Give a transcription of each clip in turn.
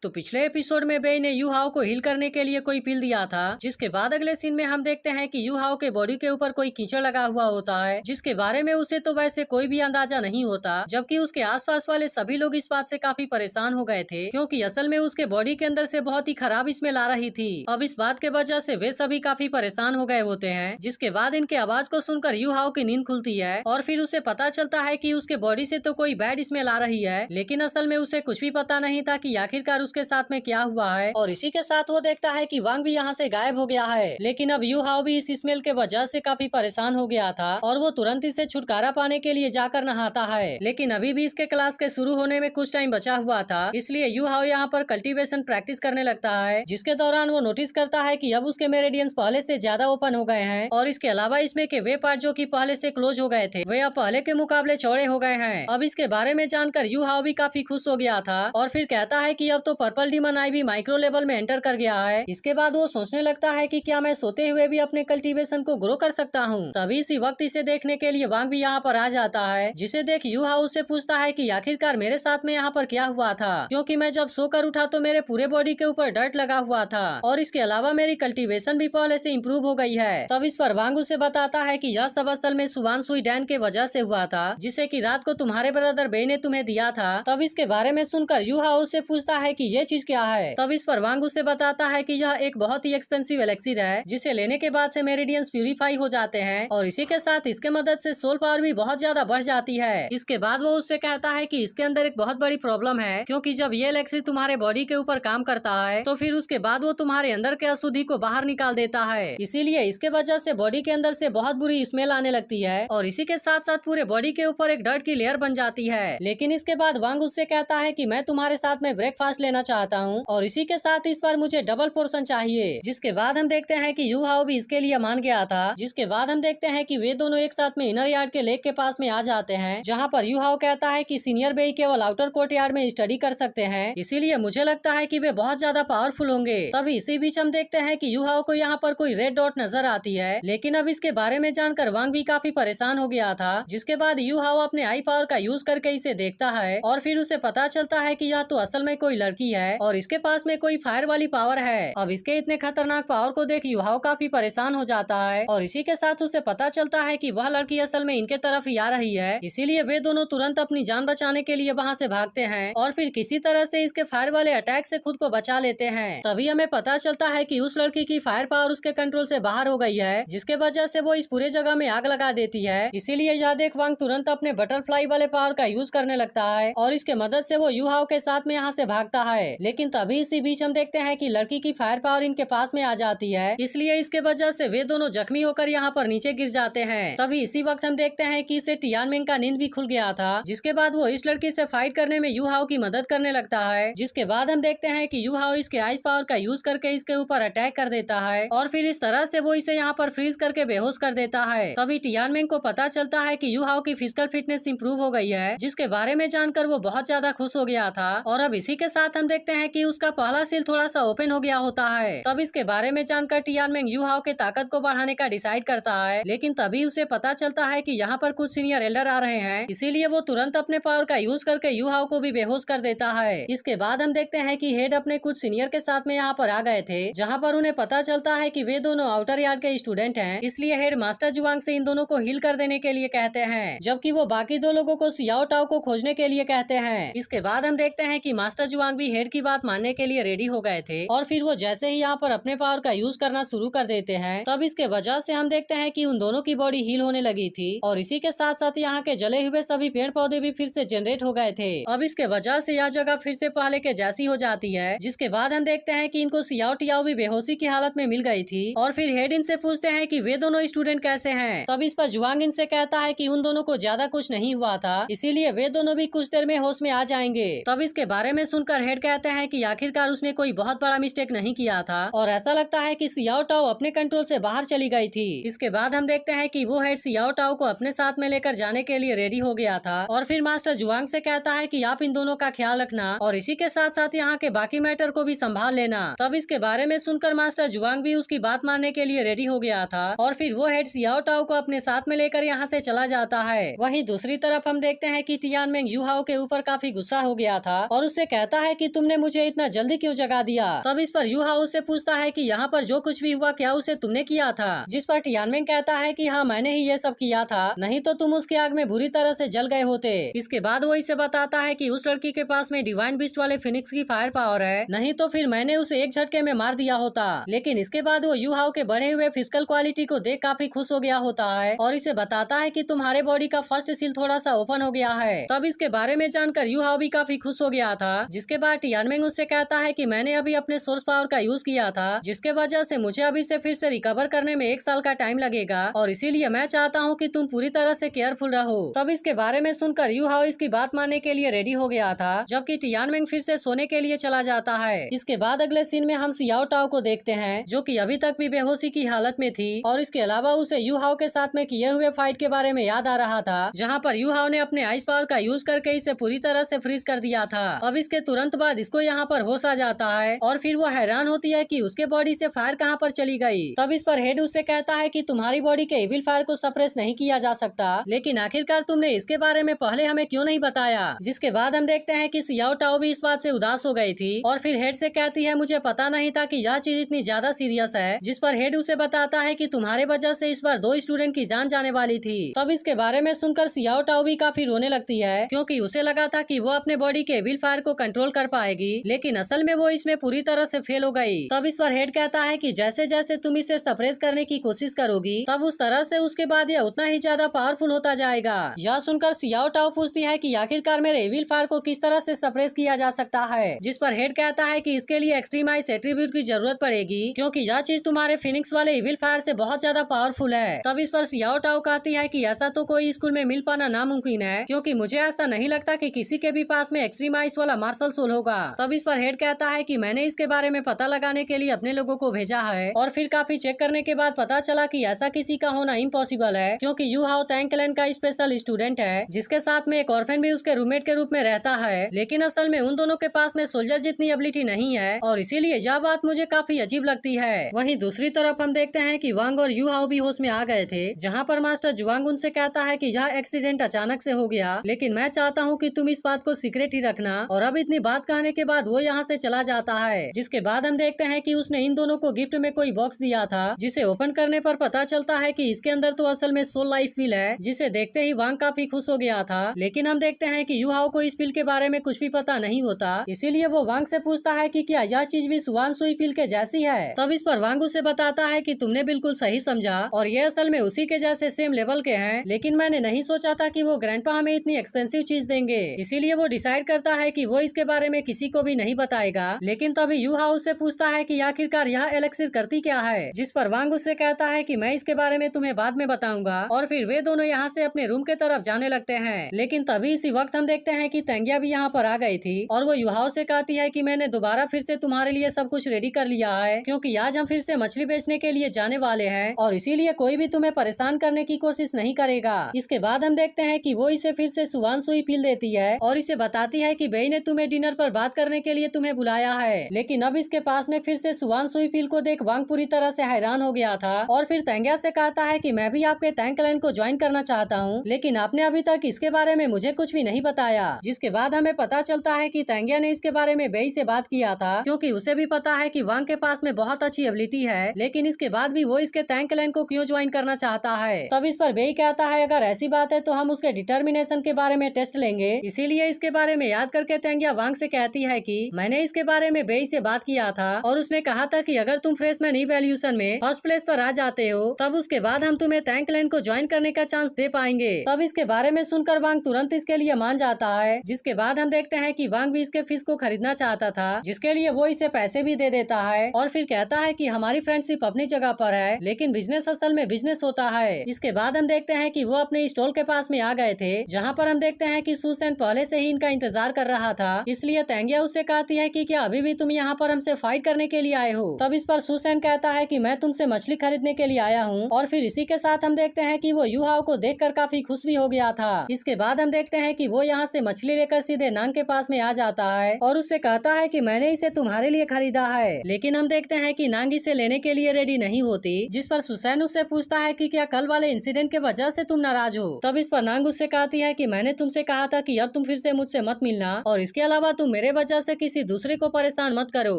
तो पिछले एपिसोड में बेई ने यू हाओ को हील करने के लिए कोई पिल दिया था, जिसके बाद अगले सीन में हम देखते हैं कि यू हाओ के बॉडी के ऊपर कोई कीचड़ लगा हुआ होता है, जिसके बारे में उसे तो वैसे कोई भी अंदाजा नहीं होता। जबकि उसके आसपास वाले सभी लोग इस बात से काफी परेशान हो गए थे, क्योंकि असल में उसके बॉडी के अंदर से बहुत ही खराब स्मेल आ रही थी। अब इस बात के वजह से वे सभी काफी परेशान हो गए होते हैं, जिसके बाद इनके आवाज को सुनकर यू हाओ की नींद खुलती है और फिर उसे पता चलता है कि उसके बॉडी से तो कोई बैड स्मेल आ रही है, लेकिन असल में उसे कुछ भी पता नहीं था कि आखिरकार उसके साथ में क्या हुआ है। और इसी के साथ वो देखता है कि वांग भी यहाँ से गायब हो गया है। लेकिन अब यू हाओ भी इस स्मेल के वजह से काफी परेशान हो गया था और वो तुरंत इसे छुटकारा पाने के लिए जाकर नहाता है। लेकिन अभी भी इसके क्लास के शुरू होने में कुछ टाइम बचा हुआ था, इसलिए यू हाओ यहाँ पर कल्टीवेशन प्रैक्टिस करने लगता है, जिसके दौरान वो नोटिस करता है कि अब उसके मेरिडियंस पहले से ज्यादा ओपन हो गए हैं और इसके अलावा इसमें के वे पार्ट जो कि पहले से क्लोज हो गए थे वे अब पहले के मुकाबले चौड़े हो गए हैं। अब इसके बारे में जानकर यू हाओ भी काफी खुश हो गया था और फिर कहता है कि अब तो पर्पल डीमन आई भी माइक्रो लेवल में एंटर कर गया है। इसके बाद वो सोचने लगता है कि क्या मैं सोते हुए भी अपने कल्टीवेशन को ग्रो कर सकता हूँ। तभी इसी वक्त इसे देखने के लिए वांग भी यहाँ पर आ जाता है, जिसे देख यू हाओ से पूछता है कि आखिरकार मेरे साथ में यहाँ पर क्या हुआ था, क्योंकि मैं जब सोकर उठा तो मेरे पूरे बॉडी के ऊपर डर्ट लगा हुआ था और इसके अलावा मेरी कल्टीवेशन भी पहले से इम्प्रूव हो गई है। तब इस पर वांग उसे बताता है कि यह सब असल में सुवानसुई डैन के वजह से हुआ था, जिसे कि रात को तुम्हारे ब्रदर बेई ने तुम्हें दिया था। तब इसके बारे में सुनकर यू हाओ से पूछता है कि ये चीज क्या है। तब इस पर वांग उसे बताता है कि यह एक बहुत ही एक्सपेंसिव एलेक्सिर है, जिसे लेने के बाद से मेरिडियंस प्यूरिफाई हो जाते हैं और इसी के साथ इसके मदद से सोल पावर भी बहुत ज्यादा बढ़ जाती है। इसके बाद वो उससे कहता है कि इसके अंदर एक बहुत बड़ी प्रॉब्लम है, क्योंकि जब ये एलेक्सिर तुम्हारे बॉडी के ऊपर काम करता है तो फिर उसके बाद वो तुम्हारे अंदर के अशुद्धि को बाहर निकाल देता है। इसीलिए इसके वजह से बॉडी के अंदर से बहुत बुरी स्मेल आने लगती है और इसी के साथ साथ पूरे बॉडी के ऊपर एक डर्ट की लेयर बन जाती है। लेकिन इसके बाद वांग उससे कहता है कि मैं तुम्हारे साथ में ब्रेकफास्ट लेना चाहता हूँ और इसी के साथ इस बार मुझे डबल पोर्शन चाहिए। जिसके बाद हम देखते हैं कि यू हाओ भी इसके लिए मान गया था। जिसके बाद हम देखते हैं कि वे दोनों एक साथ में इनर यार्ड के लेक के पास में आ जाते हैं, जहाँ पर यू हाओ कहता है कि सीनियर बेई केवल आउटर कोर्ट यार्ड में स्टडी कर सकते हैं, इसीलिए मुझे लगता है कि वे बहुत ज्यादा पावरफुल होंगे। तभी इसी बीच हम देखते हैं कि यू हाओ को यहाँ पर कोई रेड डॉट नजर आती है, लेकिन अब इसके बारे में जानकर वांग भी काफी परेशान हो गया था। जिसके बाद यू हाओ अपने आई पावर का यूज करके इसे देखता है और फिर उसे पता चलता है कि यह तो असल में कोई लड़की है और इसके पास में कोई फायर वाली पावर है। अब इसके इतने खतरनाक पावर को देख यू हाओ काफी परेशान हो जाता है और इसी के साथ उसे पता चलता है कि वह लड़की असल में इनके तरफ ही आ रही है। इसीलिए वे दोनों तुरंत अपनी जान बचाने के लिए वहाँ से भागते हैं और फिर किसी तरह से इसके फायर वाले अटैक से खुद को बचा लेते हैं। तभी हमें पता चलता है कि उस लड़की की फायर पावर उसके कंट्रोल से बाहर हो गई है, जिसके वजह से वो इस पूरे जगह में आग लगा देती है। इसीलिए यह देख वांग तुरंत अपने बटरफ्लाई वाले पावर का यूज करने लगता है और इसके मदद से वो यू हाओ के साथ में यहाँ से भागता है। लेकिन तभी इसी बीच हम देखते हैं कि लड़की की फायर पावर इनके पास में आ जाती है, इसलिए इसके वजह से वे दोनों जख्मी होकर यहाँ पर नीचे गिर जाते हैं। तभी इसी वक्त हम देखते हैं कि इसे टियानमेंग का नींद भी खुल गया था, जिसके बाद वो इस लड़की से फाइट करने में यू हाओ की मदद करने लगता है। जिसके बाद हम देखते हैं कि यू हाओ इसके आइस पावर का यूज करके इसके ऊपर अटैक कर देता है और फिर इस तरह से वो इसे यहाँ पर फ्रीज करके बेहोश कर देता है। तभी टियानमेंग को पता चलता है कि यू हाओ की फिजिकल फिटनेस इंप्रूव हो गई है, जिसके बारे में जानकर वो बहुत ज्यादा खुश हो गया था और अब इसी के साथ हम देखते हैं कि उसका पहला सील थोड़ा सा ओपन हो गया होता है। तब इसके बारे में जानकर टियानमेंग यू हाओ के ताकत को बढ़ाने का डिसाइड करता है, लेकिन तभी उसे पता चलता है कि यहाँ पर कुछ सीनियर एल्डर आ रहे हैं, इसीलिए वो तुरंत अपने पावर का यूज करके यू हाओ को भी बेहोश कर देता है। इसके बाद हम देखते हैं कि हेड अपने कुछ सीनियर के साथ में यहाँ पर आ गए थे, जहाँ पर उन्हें पता चलता है कि वे दोनों आउटर यार्ड के स्टूडेंट हैं, इसलिए हेड मास्टर जुआंग से इन दोनों को हील कर देने के लिए कहते हैं, जबकि वो बाकी दो लोगों को सियाओ टाओ को खोजने के लिए कहते हैं। इसके बाद हम देखते हैं कि मास्टर जुआंग भी हेड की बात मानने के लिए रेडी हो गए थे और फिर वो जैसे ही यहाँ पर अपने पावर का यूज करना शुरू कर देते हैं, तब इसके वजह से हम देखते हैं कि उन दोनों की बॉडी हील होने लगी थी और इसी के साथ साथ यहाँ के जले हुए सभी पेड़ पौधे भी फिर से जनरेट हो गए थे। अब इसके वजह से यह जगह फिर से पहले के जैसी हो जाती है। जिसके बाद हम देखते हैं कि इनको सियाओ टियाओ भी बेहोशी की हालत में मिल गई थी और फिर हेड इनसे पूछते हैं कि वे दोनों स्टूडेंट कैसे हैं। तब इस पर जुआंग इनसे कहता है कि उन दोनों को ज्यादा कुछ नहीं हुआ था, इसीलिए वे दोनों भी कुछ देर में होश में आ जाएंगे। तब इसके बारे में सुनकर हेड कहते हैं कि आखिरकार उसने कोई बहुत बड़ा मिस्टेक नहीं किया था और ऐसा लगता है कि सियाओ टाओ अपने कंट्रोल से बाहर चली गई थी। इसके बाद हम देखते हैं कि वो हेड सियाओ टाओ को अपने साथ में लेकर जाने के लिए रेडी हो गया था और फिर मास्टर जुआंग से कहता है कि आप इन दोनों का ख्याल रखना और इसी के साथ साथ यहाँ के बाकी मैटर को भी संभाल लेना। तब इसके बारे में सुनकर मास्टर जुआंग भी उसकी बात मानने के लिए रेडी हो गया था और फिर वो हेड सियाओ टाओ को अपने साथ में लेकर यहाँ से चला जाता है। वहीं दूसरी तरफ हम देखते हैं कि टियानमेंग यू हाओ के ऊपर काफी गुस्सा हो गया था और उससे कहता है कि कि तुमने मुझे इतना जल्दी क्यों जगा दिया। तब इस पर यू हाउ उससे पूछता है कि यहाँ पर जो कुछ भी हुआ क्या उसे तुमने किया था, जिस पर टियानमेंग कहता है कि हाँ मैंने ही ये सब किया था, नहीं तो तुम उसकी आग में बुरी तरह से जल गए होते। इसके बाद वो इसे बताता है कि उस लड़की के पास में डिवाइन बीस्ट वाले फिनिक्स की फायर पावर है, नहीं तो फिर मैंने उसे एक झटके में मार दिया होता। लेकिन इसके बाद वो यू हाउ के बढ़े हुए फिजिकल क्वालिटी को देख काफी खुश हो गया होता है और इसे बताता है कि तुम्हारे बॉडी का फर्स्ट सील थोड़ा सा ओपन हो गया है। तब इसके बारे में जानकर यू हाउ भी काफी खुश हो गया था। जिसके बाद टियानमेंग उससे कहता है कि मैंने अभी अपने सोर्स पावर का यूज किया था, जिसके वजह से मुझे अभी से फिर से रिकवर करने में 1 साल का टाइम लगेगा और इसीलिए मैं चाहता हूँ कि तुम पूरी तरह से केयरफुल रहो। तब इसके बारे में सुनकर यू हाउ इसकी बात मानने के लिए रेडी हो गया था, जबकि टियानमेंग फिर से सोने के लिए चला जाता है। इसके बाद अगले सीन में हम सियाओ टाओ को देखते हैं, जो कि अभी तक भी बेहोशी की हालत में थी और इसके अलावा उसे यू हाउ के साथ में किए हुए फाइट के बारे में याद आ रहा था, जहाँ पर यू हाउ ने अपने आइस पावर का यूज करके इसे पूरी तरह से फ्रीज कर दिया था। अब इसके तुरंत बाद इसको यहाँ पर होश आ जाता है और फिर वो हैरान होती है कि उसके बॉडी से फायर कहाँ पर चली गई। तब इस पर हेड उससे कहता है कि तुम्हारी बॉडी के इविल फायर को सप्रेस नहीं किया जा सकता, लेकिन आखिरकार तुमने इसके बारे में पहले हमें क्यों नहीं बताया। जिसके बाद हम देखते हैं कि सियाओ टाओ भी इस बात से उदास हो गई थी और फिर हेड से कहती है मुझे पता नहीं था कि यह चीज इतनी ज्यादा सीरियस है। जिस पर हेड उसे बताता है कि तुम्हारे वजह से इस बार 2 स्टूडेंट की जान जाने वाली थी। तब इसके बारे में सुनकर सियाओ टाओ भी काफी रोने लगती है, क्योंकि उसे लगा था कि वो अपने बॉडी के इविल फायर को कंट्रोल कर पाएगी, लेकिन असल में वो इसमें पूरी तरह से फेल हो गई। तब इस पर हेड कहता है कि जैसे जैसे तुम इसे सप्रेस करने की कोशिश करोगी तब उस तरह से उसके बाद यह उतना ही ज्यादा पावरफुल होता जाएगा। यह सुनकर सियाओ टाओ पूछती है कि आखिरकार मेरे इविल फायर को किस तरह से सप्रेस किया जा सकता है। जिस पर हेड कहता है कि इसके लिए एक्सट्रीम आइस एट्रीब्यूट की जरूरत पड़ेगी, क्योंकि यह चीज तुम्हारे फिनिक्स वाले इविल फायर से बहुत ज्यादा पावरफुल है। तब इस पर सियाओ टाओ कहती है कि ऐसा तो कोई स्कूल में मिल पाना नामुमकिन है, क्योंकि मुझे ऐसा नहीं लगता कि किसी के भी पास में एक्सट्रीम आइस वाला मार्शल सोल होगा। तब इस पर हेड कहता है कि मैंने इसके बारे में पता लगाने के लिए अपने लोगों को भेजा है और फिर काफी चेक करने के बाद पता चला कि ऐसा किसी का होना इम्पॉसिबल है, क्योंकि यू हाउ तैंग क्लैन का स्पेशल स्टूडेंट है, जिसके साथ में एक ऑर्फन भी उसके रूममेट के रूप में रहता है, लेकिन असल में उन दोनों के पास में सोल्जर जितनी एबिलिटी नहीं है और इसीलिए यह बात मुझे काफी अजीब लगती है। वहीं दूसरी तरफ हम देखते हैं कि वांग और यू हाउ भी होश में आ गए थे, जहाँ पर मास्टर जुआंग उनसे कहता है कि यह एक्सीडेंट अचानक से हो गया, लेकिन मैं चाहता हूँ कि तुम इस बात को सीक्रेट ही रखना। और अब इतनी बात कहने के बाद वो यहाँ से चला जाता है। जिसके बाद हम देखते हैं कि उसने इन दोनों को गिफ्ट में कोई बॉक्स दिया था, जिसे ओपन करने पर पता चलता है कि इसके अंदर तो असल में सोल लाइफ पिल है, जिसे देखते ही वांग काफी खुश हो गया था। लेकिन हम देखते हैं कि यू हाउ को इस पिल के बारे में कुछ भी पता नहीं होता, इसीलिए वो वांग से पूछता है कि क्या यह चीज भी सुवान सुई पिल के जैसी है। तब इस पर वांग उसे बताता है कि तुमने बिल्कुल सही समझा और ये असल में उसी के जैसे सेम लेवल के हैं, लेकिन मैंने नहीं सोचा था कि वो ग्रैंडपा हमें इतनी एक्सपेंसिव चीज देंगे, इसीलिए वो डिसाइड करता है कि वो इसके बारे में किसी को भी नहीं बताएगा। लेकिन तभी यू हाउ से पूछता है कि आखिरकार यह एलेक्सिर करती क्या है। जिस पर वांग उससे कहता है कि मैं इसके बारे में तुम्हें बाद में बताऊंगा और फिर वे दोनों यहाँ से अपने रूम के तरफ जाने लगते हैं। लेकिन तभी इसी वक्त हम देखते हैं कि तेंगिया भी यहाँ पर आ गई थी और वो यू हाउ से कहती है कि मैंने दोबारा फिर से तुम्हारे लिए सब कुछ रेडी कर लिया है, क्योंकि आज हम फिर से मछली बेचने के लिए जाने वाले हैं और इसीलिए कोई भी तुम्हें परेशान करने की कोशिश नहीं करेगा। इसके बाद हम देखते हैं कि वो इसे फिर से सुवान सुई पिल देती है और इसे बताती है कि बेई ने तुम्हें डिनर पर बात करने के लिए तुम्हें बुलाया है। लेकिन अब इसके पास में फिर से सुवान सुई पिल को देख वांग पूरी तरह से हैरान हो गया था और फिर तेंगिया से कहता है कि मैं भी आपके तैंग क्लैन को ज्वाइन करना चाहता हूँ, लेकिन आपने अभी तक इसके बारे में मुझे कुछ भी नहीं बताया। जिसके बाद हमें पता चलता है कि तेंगिया ने इसके बारे में बेई से बात किया था, क्योंकि उसे भी पता है कि वांग के पास में बहुत अच्छी एबिलिटी है, लेकिन इसके बाद भी वो इसके तैंग क्लैन को क्यों ज्वाइन करना चाहता है। तब इस पर बेई कहता है अगर ऐसी बात है तो हम उसके डिटर्मिनेशन के बारे में टेस्ट लेंगे, इसीलिए इसके बारे में याद करके तेंगिया वांग से कहती है कि मैंने इसके बारे में बेई से बात किया था और उसने कहा था कि अगर तुम फ्रेशमैन इवैल्यूएशन में फर्स्ट प्लेस पर आ जाते हो तब उसके बाद हम तुम्हें तैंग क्लैन को ज्वाइन करने का चांस दे पाएंगे। तब इसके बारे में सुनकर वांग तुरंत इसके लिए मान जाता है। जिसके बाद हम देखते हैं कि वांग भी इसके फिश को खरीदना चाहता था, जिसके लिए वो इसे पैसे भी दे देता है और फिर कहता है कि हमारी फ्रेंडशिप अपनी जगह पर है, लेकिन बिजनेस असल में बिजनेस होता है। इसके बाद हम देखते हैं कि वो अपने स्टॉल के पास में आ गए थे, जहाँ पर हम देखते हैं कि सुसैन पहले से ही इनका इंतजार कर रहा था, इसलिए तेंगिया उससे कहती है कि क्या अभी भी तुम यहाँ पर हमसे फाइट करने के लिए आए हो। तब इस पर सुसैन कहता है कि मैं तुमसे मछली खरीदने के लिए आया हूँ और फिर इसी के साथ हम देखते हैं कि वो यू हाउ को देखकर काफी खुश भी हो गया था। इसके बाद हम देखते हैं कि वो यहाँ से मछली लेकर सीधे नांग के पास में आ जाता है और उससे कहता है कि मैंने इसे तुम्हारे लिए खरीदा है, लेकिन हम देखते हैं कि नांग इसे लेने के लिए रेडी नहीं होती। जिस पर सुसैन उससे पूछता है कि क्या कल वाले इंसिडेंट के वजह से तुम नाराज हो। तब इस पर नांग उससे कहती है कि मैंने तुमसे कहा था कि अब तुम फिर से मुझसे मत मिलना और इसके अलावा तुम मेरे वजह से किसी दूसरे को परेशान मत करो।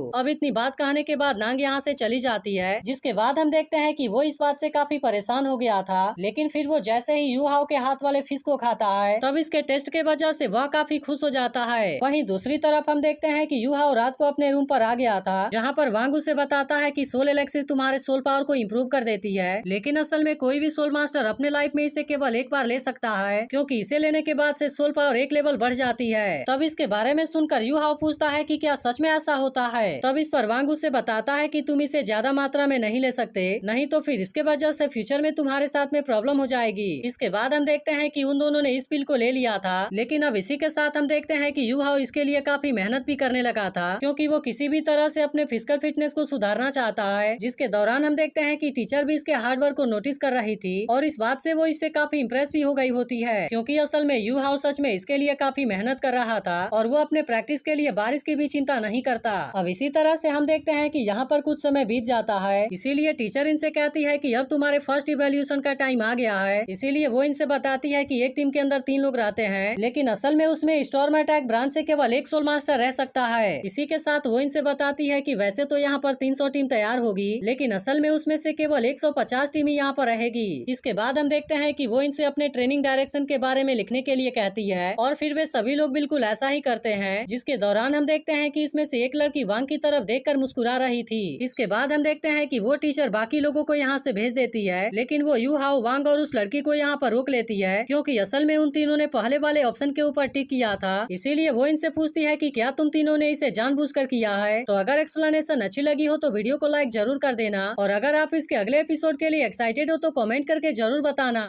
अब इतनी बात कहने के बाद नांग यहाँ से चली जाती है, जिसके बाद हम देखते हैं कि वो इस बात से काफी परेशान हो गया था, लेकिन फिर वो जैसे ही यू हाओ के हाथ वाले फिश को खाता है तब इसके टेस्ट के वजह से वह काफी खुश हो जाता है। वहीं दूसरी तरफ हम देखते हैं कि यू हाओ रात को अपने रूम पर आ गया था, जहाँ पर वांग उसे बताता है कि सोल एलेक्सिर तुम्हारे सोल पावर को इम्प्रूव कर देती है, लेकिन असल में कोई भी सोल मास्टर अपने लाइफ में इसे केवल एक बार ले सकता है, क्योंकि इसे लेने के बाद से सोल पावर एक लेवल बढ़ जाती है। तब इसके बारे में सुनकर यू हाओ पूछता है कि क्या सच में ऐसा होता है। तब इस पर वांग उसे बताता है कि तुम इसे ज्यादा मात्रा में नहीं ले सकते, नहीं तो फिर इसके वजह से फ्यूचर में तुम्हारे साथ में प्रॉब्लम हो जाएगी। इसके बाद हम देखते हैं कि उन दोनों ने इस पिल को ले लिया था, लेकिन अब इसी के साथ हम देखते हैं कि यू हाओ इसके लिए काफी मेहनत भी करने लगा था, क्योंकि वो किसी भी तरह से अपने फिजिकल फिटनेस को सुधारना चाहता है। जिसके दौरान हम देखते हैं कि टीचर भी इसके हार्डवर्क को नोटिस कर रही थी और इस बात से वो इससे काफी इम्प्रेस भी हो गई होती है, क्योंकि असल में यू हाओ सच में इसके लिए काफी मेहनत कर रहा था और वो अपने प्रैक्टिस के लिए बारिश की भी चिंता नहीं करता। अब इसी तरह से हम देखते हैं कि यहाँ पर कुछ समय बीत जाता है, इसीलिए टीचर इनसे कहती है कि अब तुम्हारे फर्स्ट इवैल्यूएशन का टाइम आ गया है। इसीलिए वो इनसे बताती है कि एक टीम के अंदर 3 लोग रहते हैं, लेकिन असल में उसमें स्टॉर्म अटैक ब्रांच से केवल एक सोल मास्टर रह सकता है। इसी के साथ वो इनसे बताती है कि वैसे तो यहाँ पर 300 टीम तैयार होगी, लेकिन असल में उसमें से केवल 150 टीम ही यहाँ पर रहेगी। इसके बाद हम देखते हैं कि वो इनसे अपने ट्रेनिंग डायरेक्शन के बारे में लिखने के लिए कहती है और फिर वे सभी लोग बिल्कुल ऐसा ही करते हैं। जिसके दौरान हम देखते हैं कि इसमें से एक लड़की वांग की तरफ देखकर मुस्कुरा रही थी। इसके बाद हम देखते हैं कि वो टीचर बाकी लोगों को यहाँ से भेज देती है, लेकिन वो यू हाओ, वांग और उस लड़की को यहाँ पर रोक लेती है, क्योंकि असल में उन तीनों ने पहले वाले ऑप्शन के ऊपर टिक किया था। इसीलिए वो इनसे पूछती है कि क्या तुम तीनों ने इसे जानबूझकर किया है। तो अगर एक्सप्लेनेशन अच्छी लगी हो तो वीडियो को लाइक जरूर कर देना, और अगर आप इसके अगले एपिसोड के लिए एक्साइटेड हो तो कमेंट करके जरूर बताना।